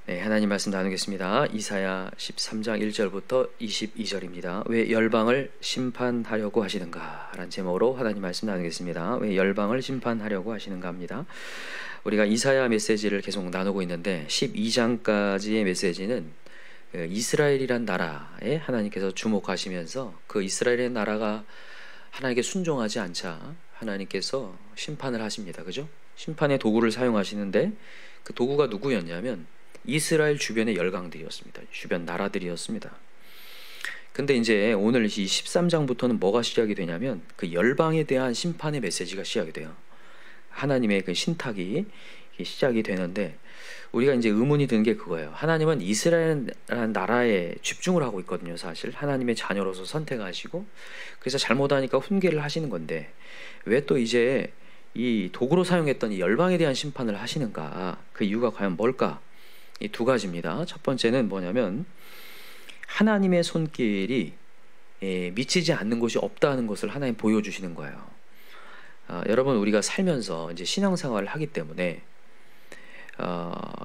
네, 하나님 말씀 나누겠습니다. 이사야 13장 1절부터 22절입니다. 왜 열방을 심판하려고 하시는가? 라는 제목으로 하나님 말씀 나누겠습니다. 왜 열방을 심판하려고 하시는가 합니다. 우리가 이사야 메시지를 계속 나누고 있는데 12장까지의 메시지는 이스라엘이란 나라에 하나님께서 주목하시면서 그 이스라엘의 나라가 하나님께 순종하지 않자 하나님께서 심판을 하십니다. 그죠? 심판의 도구를 사용하시는데 그 도구가 누구였냐면 이스라엘 주변의 열강들이었습니다. 주변 나라들이었습니다. 근데 이제 오늘 이 13장부터는 뭐가 시작이 되냐면 그 열방에 대한 심판의 메시지가 시작이 돼요. 하나님의 그 신탁이 시작이 되는데 우리가 이제 의문이 드는 게 그거예요. 하나님은 이스라엘이라는 나라에 집중을 하고 있거든요. 사실 하나님의 자녀로서 선택하시고 그래서 잘못하니까 훈계를 하시는 건데 왜 또 이제 이 도구로 사용했던 이 열방에 대한 심판을 하시는가? 그 이유가 과연 뭘까? 이 두 가지입니다. 첫 번째는 뭐냐면 하나님의 손길이 미치지 않는 곳이 없다는 것을 하나님 보여주시는 거예요. 여러분 우리가 살면서 이제 신앙생활을 하기 때문에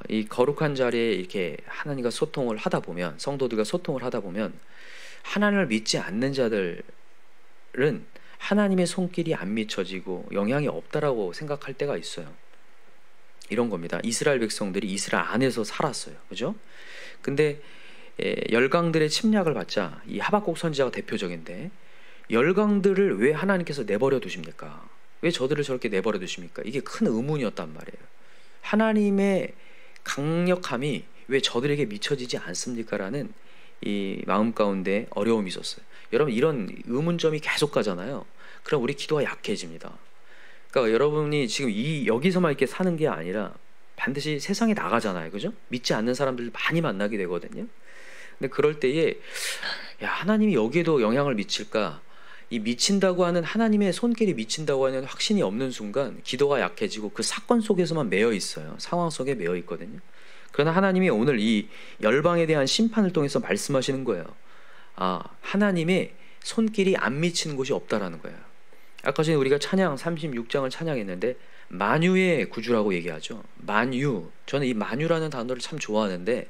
이 거룩한 자리에 이렇게 하나님과 소통을 하다 보면 성도들과 소통을 하다 보면 하나님을 믿지 않는 자들은 하나님의 손길이 안 미쳐지고 영향이 없다라고 생각할 때가 있어요. 이런 겁니다. 이스라엘 백성들이 이스라엘 안에서 살았어요. 그죠? 근데 열강들의 침략을 받자 이 하박국 선지자가 대표적인데 열강들을 왜 하나님께서 내버려 두십니까? 왜 저들을 저렇게 내버려 두십니까? 이게 큰 의문이었단 말이에요. 하나님의 강력함이 왜 저들에게 미쳐지지 않습니까? 라는 이 마음 가운데 어려움이 있었어요. 여러분 이런 의문점이 계속 가잖아요. 그럼 우리 기도가 약해집니다. 그러니까 여러분이 지금 여기서만 이렇게 사는 게 아니라 반드시 세상에 나가잖아요. 그죠? 믿지 않는 사람들 많이 만나게 되거든요. 근데 그럴 때에 야, 하나님이 여기에도 영향을 미칠까? 이 미친다고 하는 하나님의 손길이 미친다고 하는 확신이 없는 순간 기도가 약해지고 그 사건 속에서만 매여 있어요. 상황 속에 매여 있거든요. 그러나 하나님이 오늘 이 열방에 대한 심판을 통해서 말씀하시는 거예요. 하나님의 손길이 안 미치는 곳이 없다라는 거예요. 아까 전에 우리가 찬양 36장을 찬양했는데 만유의 구주라고 얘기하죠. 만유. 저는 이 만유라는 단어를 참 좋아하는데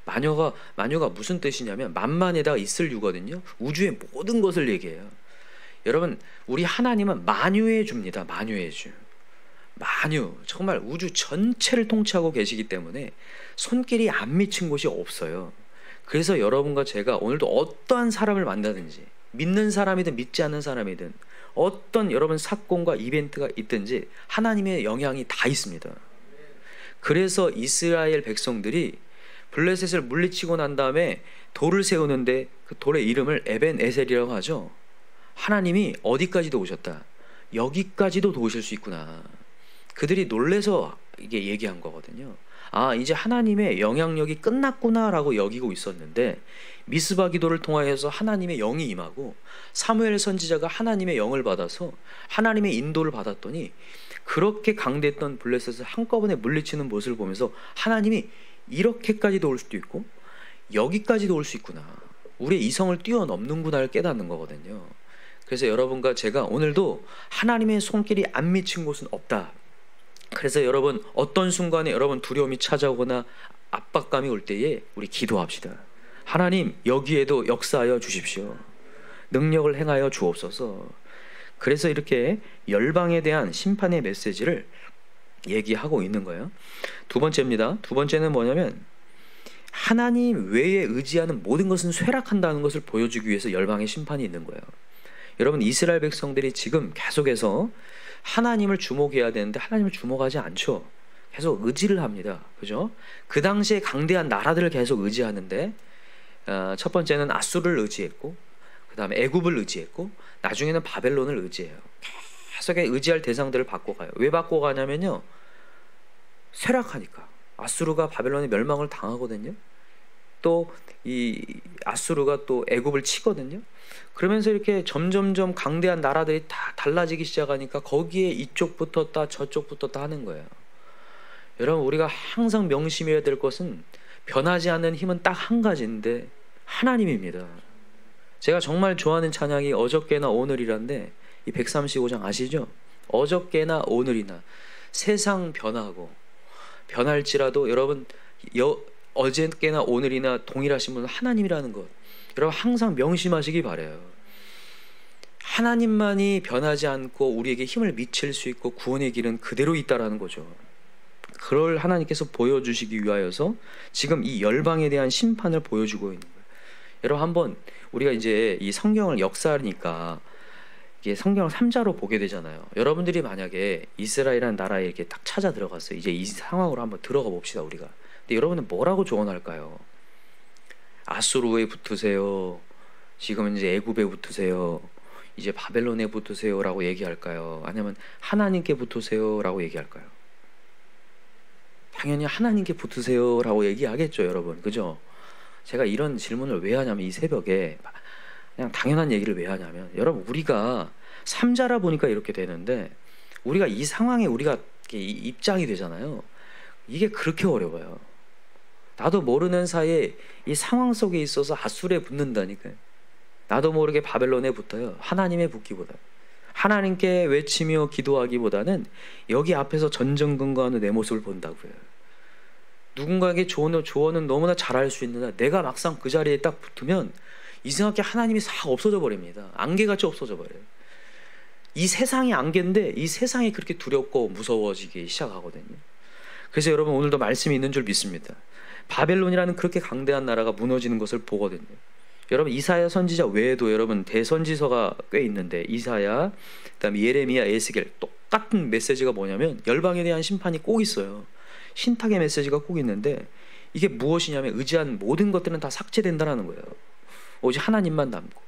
만유가 무슨 뜻이냐면 만만에다가 있을 유거든요. 우주의 모든 것을 얘기해요. 여러분 우리 하나님은 만유의 주입니다. 만유의 주. 만유. 정말 우주 전체를 통치하고 계시기 때문에 손길이 안 미친 곳이 없어요. 그래서 여러분과 제가 오늘도 어떠한 사람을 만나든지 믿는 사람이든 믿지 않는 사람이든 어떤 여러분 사건과 이벤트가 있든지 하나님의 영향이 다 있습니다. 그래서 이스라엘 백성들이 블레셋을 물리치고 난 다음에 돌을 세우는데 그 돌의 이름을 에벤에셀이라고 하죠. 하나님이 어디까지도 오셨다. 여기까지도 도우실 수 있구나. 그들이 놀래서 이게 얘기한 거거든요. 이제 하나님의 영향력이 끝났구나라고 여기고 있었는데 미스바 기도를 통하여서 하나님의 영이 임하고 사무엘 선지자가 하나님의 영을 받아서 하나님의 인도를 받았더니 그렇게 강대했던 블레셋을 한꺼번에 물리치는 모습을 보면서 하나님이 이렇게까지도 올 수도 있고 여기까지도 올 수 있구나. 우리의 이성을 뛰어넘는구나를 깨닫는 거거든요. 그래서 여러분과 제가 오늘도 하나님의 손길이 안 미친 곳은 없다. 그래서 여러분 어떤 순간에 여러분 두려움이 찾아오거나 압박감이 올 때에 우리 기도합시다. 하나님 여기에도 역사하여 주십시오. 능력을 행하여 주옵소서. 그래서 이렇게 열방에 대한 심판의 메시지를 얘기하고 있는 거예요. 두 번째입니다. 두 번째는 뭐냐면 하나님 외에 의지하는 모든 것은 쇠락한다는 것을 보여주기 위해서 열방의 심판이 있는 거예요. 여러분 이스라엘 백성들이 지금 계속해서 하나님을 주목해야 되는데 하나님을 주목하지 않죠. 계속 의지를 합니다. 그죠? 그 당시에 강대한 나라들을 계속 의지하는데 첫 번째는 아수르를 의지했고 그 다음에 애굽을 의지했고 나중에는 바벨론을 의지해요. 계속 의지할 대상들을 바꿔가요. 왜 바꿔가냐면요. 쇠락하니까. 아수르가 바벨론의 멸망을 당하거든요. 또 이 아수르가 또 애굽을 치거든요. 그러면서 이렇게 점점점 강대한 나라들이 다 달라지기 시작하니까 거기에 이쪽 붙었다 저쪽 붙었다 하는 거예요. 여러분 우리가 항상 명심해야 될 것은 변하지 않는 힘은 딱 한 가지인데 하나님입니다. 제가 정말 좋아하는 찬양이 어저께나 오늘이란데 이 135장 아시죠? 어저께나 오늘이나 세상 변하고 변할지라도 여러분 어제나 오늘이나 동일하신 분은 하나님이라는 것, 여러분 항상 명심하시기 바라요. 하나님만이 변하지 않고 우리에게 힘을 미칠 수 있고 구원의 길은 그대로 있다라는 거죠. 그걸 하나님께서 보여주시기 위하여서 지금 이 열방에 대한 심판을 보여주고 있는 거예요. 여러분 한번 우리가 이제 이 성경을 역사하니까 이게 성경을 3자로 보게 되잖아요. 여러분들이 만약에 이스라엘이라는 나라에 이렇게 딱 찾아 들어갔어요. 이제 이 상황으로 한번 들어가 봅시다 우리가. 근데 여러분은 뭐라고 조언할까요? 아수르에 붙으세요. 지금은 이제 애굽에 붙으세요. 이제 바벨론에 붙으세요라고 얘기할까요? 아니면 하나님께 붙으세요라고 얘기할까요? 당연히 하나님께 붙으세요라고 얘기하겠죠, 여러분. 그죠? 제가 이런 질문을 왜 하냐면 이 새벽에 그냥 당연한 얘기를 왜 하냐면 여러분 우리가 삼자라 보니까 이렇게 되는데 우리가 이 상황에 우리가 입장이 되잖아요. 이게 그렇게 어려워요. 나도 모르는 사이에 이 상황 속에 있어서 아수르에 붙는다니까요. 나도 모르게 바벨론에 붙어요. 하나님에 붙기보다 하나님께 외치며 기도하기보다는 여기 앞에서 전전긍긍하는 내 모습을 본다고요. 누군가에게 조언은 너무나 잘할 수 있는데 내가 막상 그 자리에 딱 붙으면 이상하게 하나님이 싹 없어져 버립니다. 안개같이 없어져 버려요. 이 세상이 안개인데 이 세상이 그렇게 두렵고 무서워지기 시작하거든요. 그래서 여러분 오늘도 말씀이 있는 줄 믿습니다. 바벨론이라는 그렇게 강대한 나라가 무너지는 것을 보거든요. 여러분 이사야 선지자 외에도 여러분 대선지서가 꽤 있는데 이사야, 그다음에 예레미야, 에스겔 똑같은 메시지가 뭐냐면 열방에 대한 심판이 꼭 있어요. 신탁의 메시지가 꼭 있는데 이게 무엇이냐면 의지한 모든 것들은 다 삭제된다라는 거예요. 오직 하나님만 남고.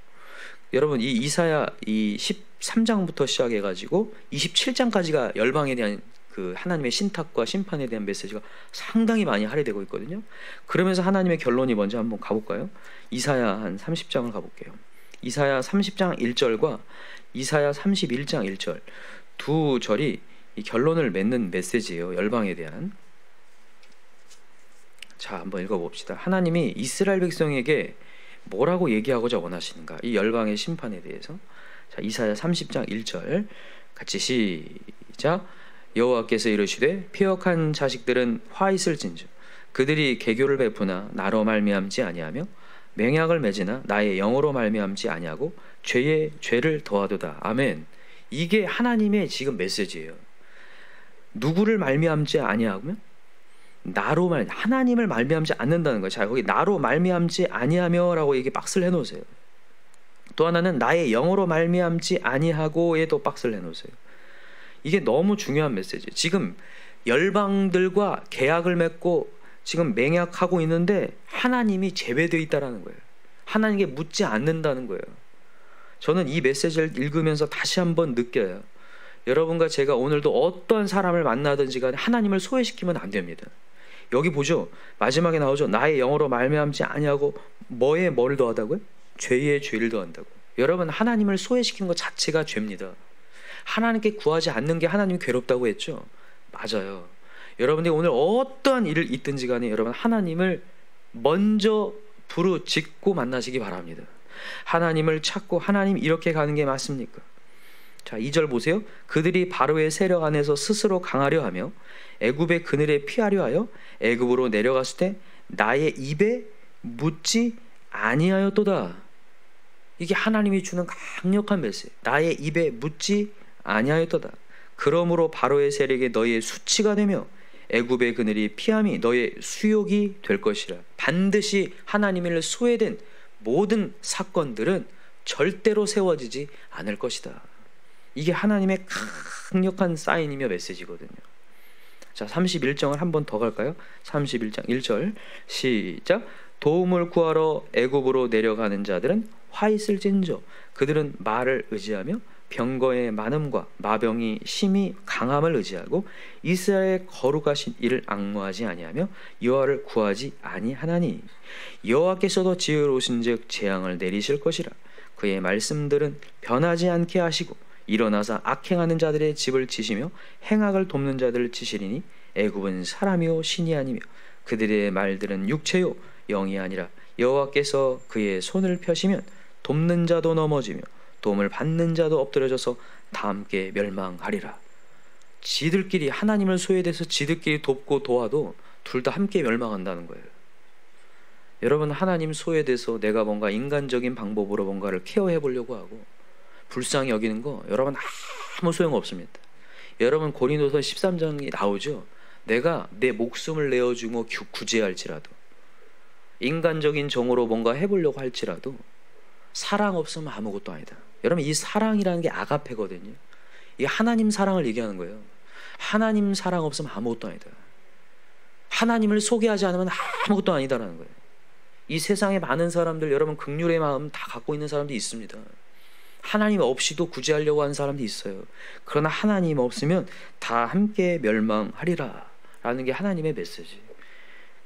여러분 이 이사야 이 13장부터 시작해가지고 27장까지가 열방에 대한 그 하나님의 신탁과 심판에 대한 메시지가 상당히 많이 할애되고 있거든요. 그러면서 하나님의 결론이 뭔지 한번 가볼까요? 이사야 한 30장을 가볼게요. 이사야 30장 1절과 이사야 31장 1절 두 절이 이 결론을 맺는 메시지예요. 열방에 대한. 자, 한번 읽어봅시다. 하나님이 이스라엘 백성에게 뭐라고 얘기하고자 원하시는가? 이 열방의 심판에 대해서. 자, 이사야 30장 1절 같이 시작. 여호와께서 이르시되 패역한 자식들은 화 있을진저 그들이 개교를 베푸나 나로 말미암지 아니하며 맹약을 맺으나 나의 영으로 말미암지 아니하고 죄에 죄를 더하도다. 아멘. 이게 하나님의 지금 메시지예요. 누구를 말미암지 아니하면 나로 하나님을 말미암지 않는다는 거예요. 자, 거기 나로 말미암지 아니하며라고 이게 박스를 해놓으세요. 또 하나는 나의 영으로 말미암지 아니하고에도 박스를 해놓으세요. 이게 너무 중요한 메시지. 지금 열방들과 계약을 맺고 지금 맹약하고 있는데 하나님이 제외되어 있다라는 거예요. 하나님께 묻지 않는다는 거예요. 저는 이 메시지를 읽으면서 다시 한번 느껴요. 여러분과 제가 오늘도 어떤 사람을 만나든지 간에 하나님을 소외시키면 안 됩니다. 여기 보죠. 마지막에 나오죠. 나의 영으로 말미암지 아니하고 뭐에 뭐를 더하다고요? 죄에 죄를 더한다고. 여러분 하나님을 소외시키는 것 자체가 죄입니다. 하나님께 구하지 않는 게 하나님이 괴롭다고 했죠. 맞아요. 여러분들이 오늘 어떠한 일을 있든지 간에 여러분 하나님을 먼저 부르짖고 만나시기 바랍니다. 하나님을 찾고 하나님 이렇게 가는 게 맞습니까? 자, 2절 보세요. 그들이 바로의 세력 안에서 스스로 강하려 하며 애굽의 그늘에 피하려 하여 애굽으로 내려갔을 때 나의 입에 묻지 아니하였도다. 이게 하나님이 주는 강력한 메시지. 나의 입에 묻지 아니하였도다. 그러므로 바로의 세력이 너희의 수치가 되며 애굽의 그늘이 피함이 너희의 수욕이 될 것이라. 반드시 하나님을 소외된 모든 사건들은 절대로 세워지지 않을 것이다. 이게 하나님의 강력한 사인이며 메시지거든요. 자, 31장을 한 번 더 갈까요? 31장 1절 시작. 도움을 구하러 애굽으로 내려가는 자들은 화 있을진저 그들은 말을 의지하며 병거의 많음과 마병이 심히 강함을 의지하고 이스라엘의 거룩하신 이를 앙무하지 아니하며 여호와를 구하지 아니하나니 여호와께서도 지혜로우신즉 재앙을 내리실 것이라. 그의 말씀들은 변하지 않게 하시고 일어나서 악행하는 자들의 집을 치시며 행악을 돕는 자들을 치시리니 애굽은 사람이요 신이 아니며 그들의 말들은 육체요 영이 아니라 여호와께서 그의 손을 펴시면 돕는 자도 넘어지며 도움을 받는 자도 엎드려져서 다 함께 멸망하리라. 지들끼리 하나님을 소외돼서 지들끼리 돕고 도와도 둘 다 함께 멸망한다는 거예요. 여러분, 하나님 소외돼서 내가 뭔가 인간적인 방법으로 뭔가를 케어해 보려고 하고 불쌍히 여기는 거 여러분 아무 소용없습니다. 여러분, 고린도서 13장이 나오죠. 내가 내 목숨을 내어주고 구제할지라도, 인간적인 정으로 뭔가 해보려고 할지라도 사랑 없으면 아무것도 아니다. 여러분, 이 사랑이라는 게 아가페거든요. 이게 하나님 사랑을 얘기하는 거예요. 하나님 사랑 없으면 아무것도 아니다. 하나님을 소개하지 않으면 아무것도 아니다라는 거예요. 이 세상에 많은 사람들, 여러분 긍휼의 마음 다 갖고 있는 사람도 있습니다. 하나님 없이도 구제하려고 하는 사람도 있어요. 그러나 하나님 없으면 다 함께 멸망하리라 라는 게 하나님의 메시지.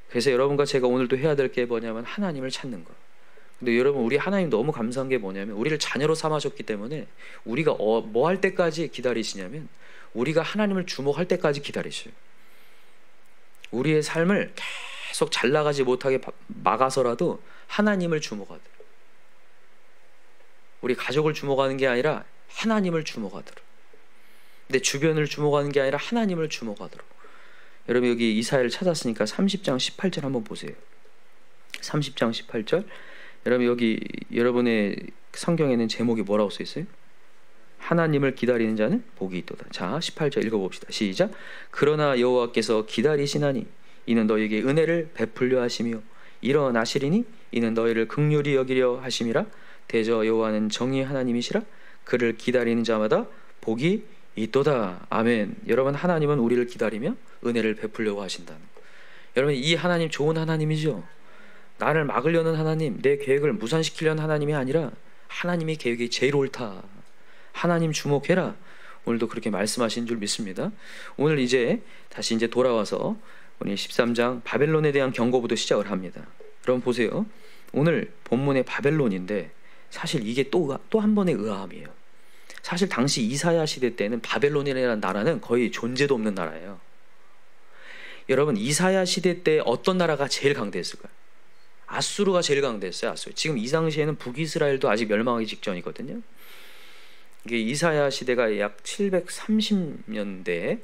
그래서 여러분과 제가 오늘도 해야 될 게 뭐냐면 하나님을 찾는 거. 근데 여러분, 우리 하나님 너무 감사한 게 뭐냐면 우리를 자녀로 삼으셨기 때문에 우리가 뭐 할 때까지 기다리시냐면 우리가 하나님을 주목할 때까지 기다리셔요. 우리의 삶을 계속 잘 나가지 못하게 막아서라도 하나님을 주목하도록, 우리 가족을 주목하는 게 아니라 하나님을 주목하도록, 내 주변을 주목하는 게 아니라 하나님을 주목하도록. 여러분, 여기 이사야를 찾았으니까 30장 18절 한번 보세요. 30장 18절. 여러분, 여기 여러분의 성경에는 제목이 뭐라고 써 있어요? 하나님을 기다리는 자는 복이 있도다. 자, 18절 읽어봅시다. 시작. 그러나 여호와께서 기다리시나니 이는 너희에게 은혜를 베풀려 하시며 일어나시리니 이는 너희를 긍휼히 여기려 하심이라. 대저 여호와는 정의 하나님이시라. 그를 기다리는 자마다 복이 있도다. 아멘. 여러분, 하나님은 우리를 기다리며 은혜를 베풀려고 하신다는 거. 여러분, 이 하나님 좋은 하나님이죠. 나를 막으려는 하나님, 내 계획을 무산시키려는 하나님이 아니라 하나님의 계획이 제일 옳다. 하나님 주목해라. 오늘도 그렇게 말씀하신 줄 믿습니다. 오늘 이제 다시 돌아와서 우리 13장 바벨론에 대한 경고부터 시작을 합니다. 여러분 보세요. 오늘 본문의 바벨론인데 사실 이게 또 한 번의 의아함이에요. 사실 당시 이사야 시대 때는 바벨론이라는 나라는 거의 존재도 없는 나라예요. 여러분, 이사야 시대 때 어떤 나라가 제일 강대했을까요? 아수르가 제일 강대했어요. 아수르. 지금 이 당시에는 북이스라엘도 아직 멸망하기 직전이거든요. 이게 이사야 시대가 약 730년대에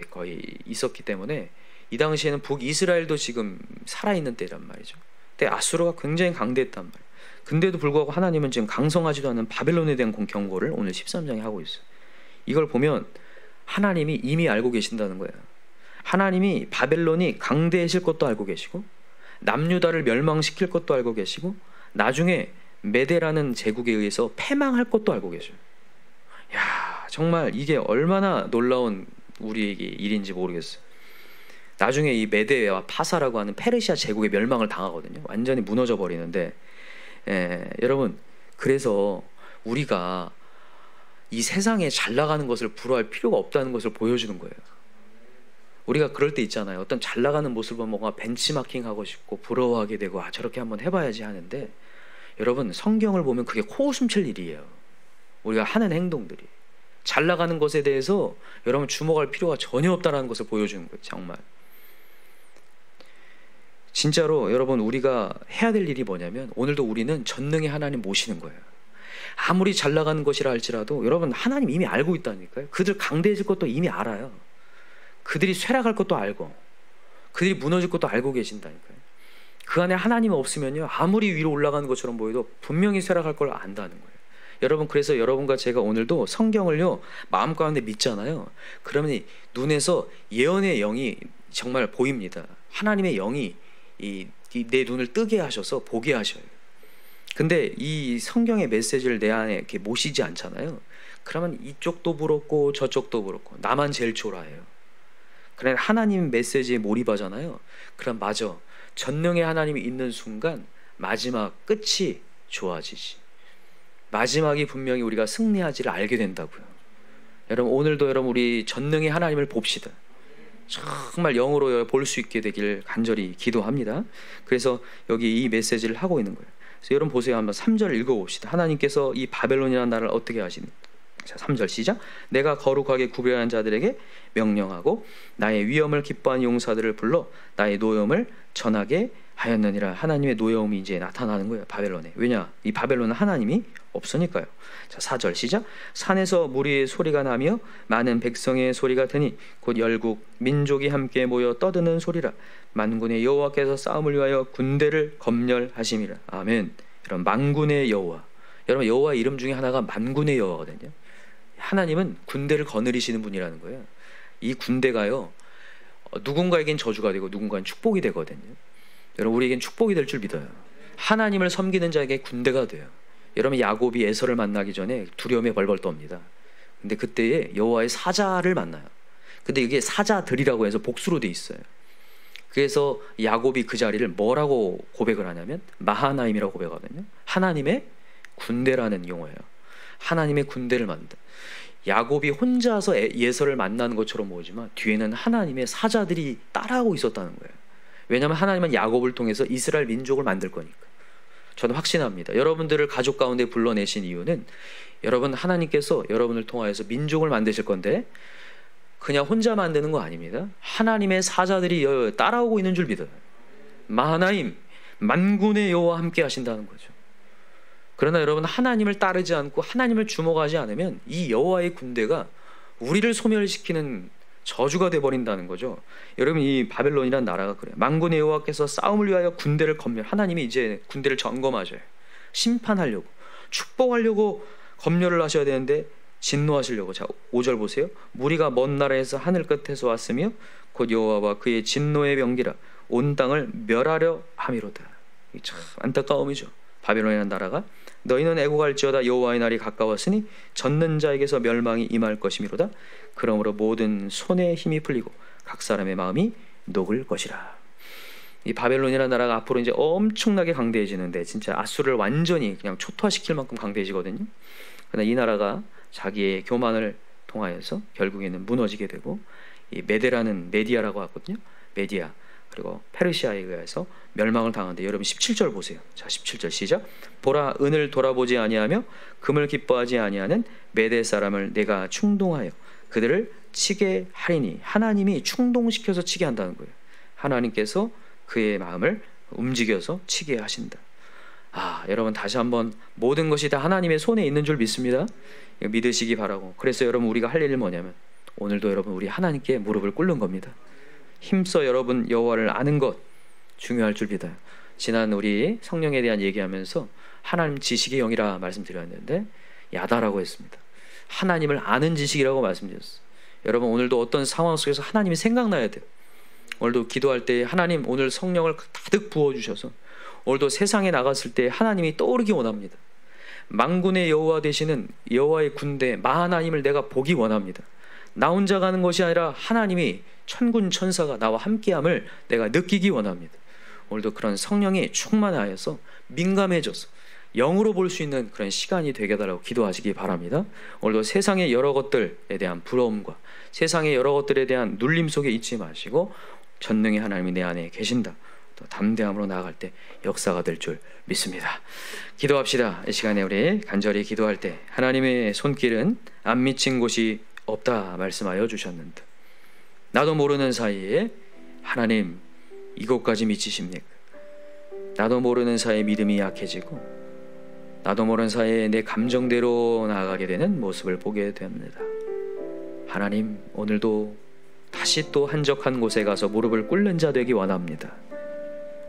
거의 있었기 때문에 이 당시에는 북이스라엘도 지금 살아있는 때란 말이죠. 그때 아수르가 굉장히 강대했단 말이에요. 근데도 불구하고 하나님은 지금 강성하지도 않은 바벨론에 대한 경고를 오늘 13장에 하고 있어요. 이걸 보면 하나님이 이미 알고 계신다는 거예요. 하나님이 바벨론이 강대해질 것도 알고 계시고 남유다를 멸망시킬 것도 알고 계시고 나중에 메데라는 제국에 의해서 패망할 것도 알고 계셔요. 야, 정말 이게 얼마나 놀라운 우리에게 일인지 모르겠어요. 나중에 이 메데와 파사라고 하는 페르시아 제국의 멸망을 당하거든요. 완전히 무너져 버리는데, 여러분, 그래서 우리가 이 세상에 잘 나가는 것을 부러워할 필요가 없다는 것을 보여주는 거예요. 우리가 그럴 때 있잖아요. 어떤 잘 나가는 모습을 보면 뭔가 벤치마킹하고 싶고 부러워하게 되고 저렇게 한번 해봐야지 하는데, 여러분, 성경을 보면 그게 코웃음 칠 일이에요. 우리가 하는 행동들이 잘 나가는 것에 대해서 여러분 주목할 필요가 전혀 없다는 것을 보여주는 거예요. 정말 진짜로 여러분, 우리가 해야 될 일이 뭐냐면 오늘도 우리는 전능의 하나님 모시는 거예요. 아무리 잘 나가는 것이라 할지라도 여러분, 하나님 이미 알고 있다니까요. 그들 강대해질 것도 이미 알아요. 그들이 쇠락할 것도 알고 그들이 무너질 것도 알고 계신다니까요. 그 안에 하나님 없으면요, 아무리 위로 올라가는 것처럼 보여도 분명히 쇠락할 걸 안다는 거예요. 여러분, 그래서 여러분과 제가 오늘도 성경을요 마음 가운데 믿잖아요. 그러면 눈에서 예언의 영이 정말 보입니다. 하나님의 영이 내 눈을 뜨게 하셔서 보게 하셔요. 근데 이 성경의 메시지를 내 안에 이렇게 모시지 않잖아요. 그러면 이쪽도 부럽고 저쪽도 부럽고 나만 제일 초라해요. 그래, 하나님 메시지에 몰입하잖아요. 그럼 맞아, 전능의 하나님이 있는 순간 마지막 끝이 좋아지지. 마지막이 분명히 우리가 승리하지를 알게 된다고요. 여러분, 오늘도 여러분 우리 전능의 하나님을 봅시다. 정말 영으로 볼 수 있게 되길 간절히 기도합니다. 그래서 여기 이 메시지를 하고 있는 거예요. 그래서 여러분 보세요. 한번 3절 읽어봅시다. 하나님께서 이 바벨론이라는 나라를 어떻게 하시니? 자, 3절 시작. 내가 거룩하게 구별한 자들에게 명령하고 나의 위엄을 기뻐하는 용사들을 불러 나의 노여움을 전하게 하였느니라. 하나님의 노여움이 이제 나타나는 거예요, 바벨론에. 왜냐? 이 바벨론은 하나님이 없으니까요. 자, 4절 시작. 산에서 무리의 소리가 나며 많은 백성의 소리가 드니 곧 열국 민족이 함께 모여 떠드는 소리라. 만군의 여호와께서 싸움을 위하여 군대를 검열하심이라. 아멘. 여러분, 만군의 여호와, 여러분 여호와 이름 중에 하나가 만군의 여호와거든요. 하나님은 군대를 거느리시는 분이라는 거예요. 이 군대가요, 누군가에겐 저주가 되고 누군가는 축복이 되거든요. 여러분, 우리에겐 축복이 될 줄 믿어요. 하나님을 섬기는 자에게 군대가 돼요. 여러분, 야곱이 에서를 만나기 전에 두려움에 벌벌 떱니다. 근데 그때에 여호와의 사자를 만나요. 근데 이게 사자들이라고 해서 복수로 돼 있어요. 그래서 야곱이 그 자리를 뭐라고 고백을 하냐면 마하나임이라고 고백하거든요. 하나님의 군대라는 용어예요. 하나님의 군대를 만든다. 야곱이 혼자서 예서를 만나는 것처럼 보이지만 뒤에는 하나님의 사자들이 따라하고 있었다는 거예요. 왜냐하면 하나님은 야곱을 통해서 이스라엘 민족을 만들 거니까. 저는 확신합니다. 여러분들을 가족 가운데 불러내신 이유는 여러분, 하나님께서 여러분을 통하여서 민족을 만드실 건데 그냥 혼자 만드는 거 아닙니다. 하나님의 사자들이 따라오고 있는 줄 믿어요. 마하나임, 만군의 여호와 함께 하신다는 거죠. 그러나 여러분, 하나님을 따르지 않고 하나님을 주목하지 않으면 이 여호와의 군대가 우리를 소멸시키는 저주가 돼버린다는 거죠. 여러분, 이 바벨론이란 나라가 그래요. 만군의 여호와께서 싸움을 위하여 군대를 검열, 하나님이 이제 군대를 점검하셔요. 심판하려고, 축복하려고 검열을 하셔야 되는데 진노하시려고. 자, 5절 보세요. 무리가 먼 나라에서 하늘 끝에서 왔으며 곧 여호와와 그의 진노의 병기라 온 땅을 멸하려 함이로다. 참 안타까움이죠. 바벨론이라는 나라가 너희는 애곡할지어다 여호와의 날이 가까웠으니 젖는 자에게서 멸망이 임할 것이미로다. 그러므로 모든 손에 힘이 풀리고 각 사람의 마음이 녹을 것이라. 이 바벨론이라는 나라가 앞으로 이제 엄청나게 강대해지는데 진짜 아수르를 완전히 그냥 초토화시킬 만큼 강대해지거든요. 그러나 이 나라가 자기의 교만을 통하여서 결국에는 무너지게 되고, 이 메디아라고 하거든요. 메디아, 그리고 페르시아에 의해서 멸망을 당하는데 여러분 17절 보세요. 자, 17절 시작. 보라, 은을 돌아보지 아니하며 금을 기뻐하지 아니하는 메대 사람을 내가 충동하여 그들을 치게 하리니. 하나님이 충동시켜서 치게 한다는 거예요. 하나님께서 그의 마음을 움직여서 치게 하신다. 여러분, 다시 한번 모든 것이 다 하나님의 손에 있는 줄 믿습니다. 믿으시기 바라고. 그래서 여러분, 우리가 할 일은 뭐냐면 오늘도 여러분, 우리 하나님께 무릎을 꿇는 겁니다. 힘써 여러분 여호와를 아는 것 중요할 줄 믿어요. 지난 우리 성령에 대한 얘기하면서 하나님 지식의 영이라 말씀드렸는데 야다라고 했습니다. 하나님을 아는 지식이라고 말씀드렸어요. 여러분, 오늘도 어떤 상황 속에서 하나님이 생각나야 돼요. 오늘도 기도할 때 하나님 오늘 성령을 가득 부어주셔서 오늘도 세상에 나갔을 때 하나님이 떠오르기 원합니다. 만군의 여호와 되시는 여호와의 군대 마하나임을 내가 보기 원합니다. 나 혼자 가는 것이 아니라 하나님이 천군 천사가 나와 함께함을 내가 느끼기 원합니다. 오늘도 그런 성령이 충만하여서 민감해져서 영으로 볼 수 있는 그런 시간이 되게 해달라고 기도하시기 바랍니다. 오늘도 세상의 여러 것들에 대한 부러움과 세상의 여러 것들에 대한 눌림 속에 있지 마시고 전능의 하나님이 내 안에 계신다, 또 담대함으로 나아갈 때 역사가 될 줄 믿습니다. 기도합시다. 이 시간에 우리 간절히 기도할 때 하나님의 손길은 안 미친 곳이 없다 말씀하여 주셨는데 나도 모르는 사이에 하나님 이곳까지 미치십니까? 나도 모르는 사이에 믿음이 약해지고 나도 모르는 사이에 내 감정대로 나아가게 되는 모습을 보게 됩니다. 하나님, 오늘도 다시 또 한적한 곳에 가서 무릎을 꿇는 자 되기 원합니다.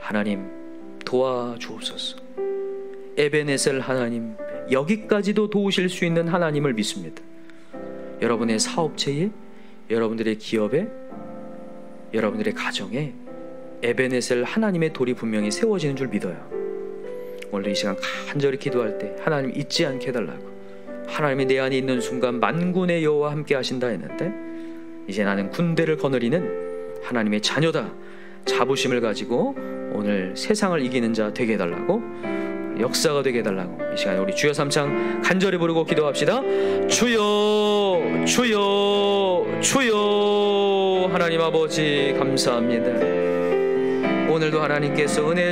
하나님, 도와주옵소서. 에베네셀 하나님, 여기까지도 도우실 수 있는 하나님을 믿습니다. 여러분의 사업체에, 여러분들의 기업에, 여러분들의 가정에 에베네셀 하나님의 돌이 분명히 세워지는 줄 믿어요. 오늘 이 시간 간절히 기도할 때 하나님 잊지 않게 해달라고. 하나님이 내 안에 있는 순간 만군의 여호와 함께 하신다 했는데 이제 나는 군대를 거느리는 하나님의 자녀다, 자부심을 가지고 오늘 세상을 이기는 자 되게 해달라고, 역사가 되게 해달라고 이 시간에 우리 주여 삼창 간절히 부르고 기도합시다. 주여 주여 주여. 하나님 아버지 감사합니다. 오늘도 하나님께서 은혜